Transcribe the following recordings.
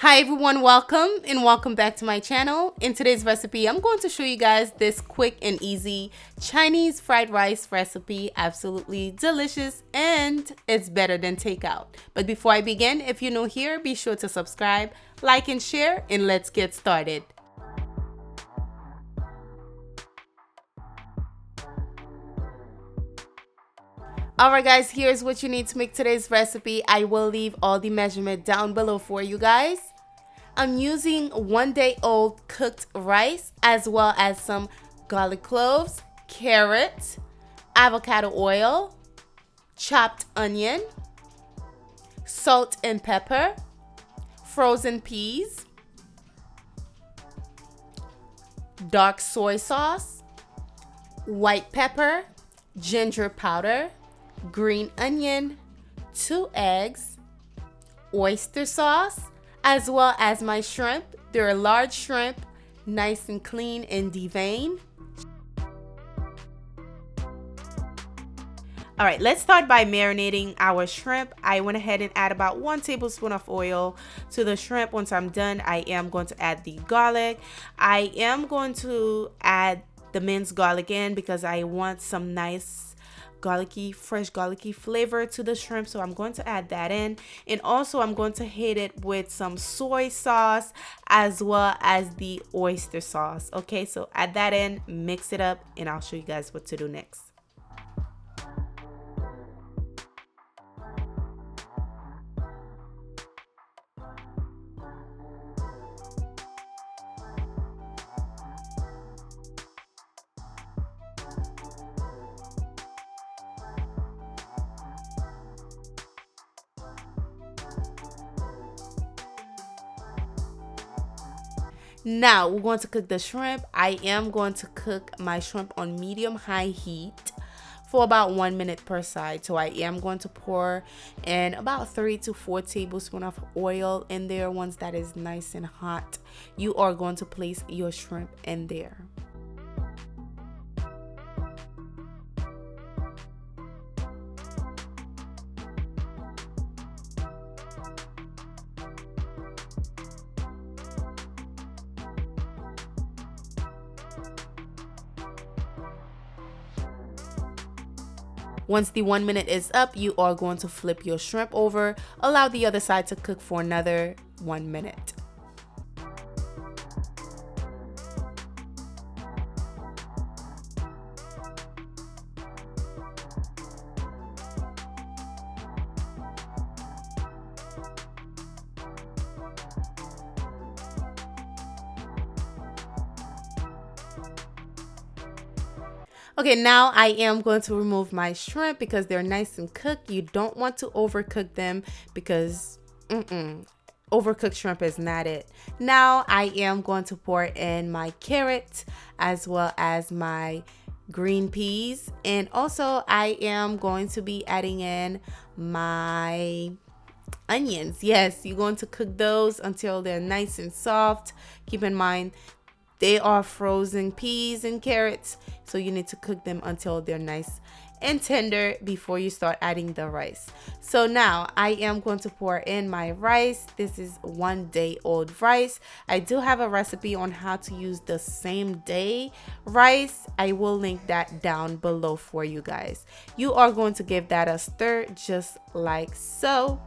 Hi everyone, welcome back to my channel. In today's recipe, I'm going to show you guys this quick and easy Chinese fried rice recipe. Absolutely delicious and it's better than takeout. But before I begin, if you're new here, be sure to subscribe, like and share, and let's get started. Alright guys, here's what you need to make today's recipe. I will leave all the measurement down below for you guys. I'm using 1-day-old cooked rice as well as some garlic cloves, carrot, avocado oil, chopped onion, salt and pepper, frozen peas, dark soy sauce, white pepper, ginger powder, green onion, 2 eggs, oyster sauce, as well as my shrimp. They're large shrimp, nice and clean and deveined. All right, let's start by marinating our shrimp. I went ahead and add about 1 tablespoon of oil to the shrimp. Once I'm done, I am going to add the garlic. I am going to add the minced garlic in because I want some nice fresh garlicky flavor to the shrimp, so I'm going to add that in. And also I'm going to hit it with some soy sauce as well as the oyster sauce. Okay, so add that in, mix it up, and I'll show you guys what to do next. Now we're going to cook the shrimp. I am going to cook my shrimp on medium-high heat for about 1 minute per side. So I am going to pour in about 3 to 4 tablespoons of oil in there. Once that is nice and hot, you are going to place your shrimp in there. Once the 1 minute is up, you are going to flip your shrimp over. Allow the other side to cook for another 1 minute. Okay, now I am going to remove my shrimp because they're nice and cooked. You don't want to overcook them because overcooked shrimp is not it. Now I am going to pour in my carrot as well as my green peas, and also I am going to be adding in my onions. Yes, you're going to cook those until they're nice and soft. Keep in mind they are frozen peas and carrots, so you need to cook them until they're nice and tender before you start adding the rice. So now I am going to pour in my rice. This is 1-day-old rice. I do have a recipe on how to use the same day rice. I will link that down below for you guys. You are going to give that a stir just like so.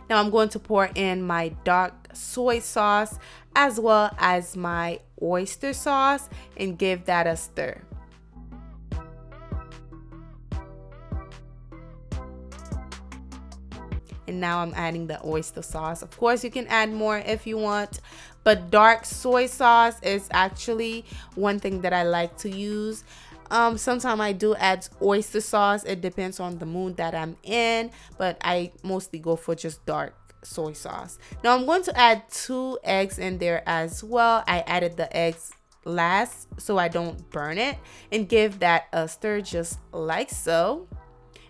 Now I'm going to pour in my dark soy sauce as well as my oyster sauce and give that a stir. And now I'm adding the oyster sauce. Of course, you can add more if you want, but dark soy sauce is actually one thing that I like to use. Sometimes I do add oyster sauce. It depends on the mood that I'm in, but I mostly go for just dark soy sauce. Now I'm going to add 2 eggs in there as well. I added the eggs last so I don't burn it, and give that a stir just like so.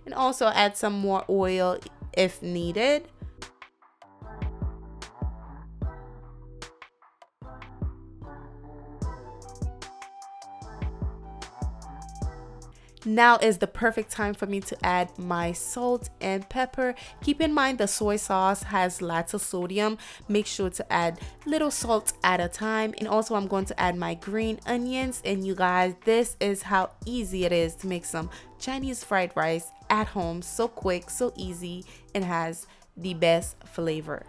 And also add some more oil if needed. Now is the perfect time for me to add my salt and pepper. Keep in mind the soy sauce has lots of sodium. Make sure to add little salt at a time. And also I'm going to add my green onions. And you guys, this is how easy it is to make some Chinese fried rice at home. So quick, so easy, and has the best flavor.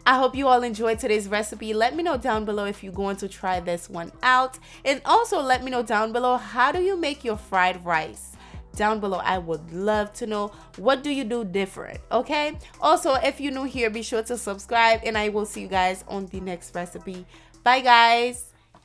I hope you all enjoyed today's recipe. Let me know down below if you're going to try this one out. And also let me know down below, how do you make your fried rice? Down below, I would love to know, what do you do different, okay? Also, if you're new here, be sure to subscribe, and I will see you guys on the next recipe. Bye guys.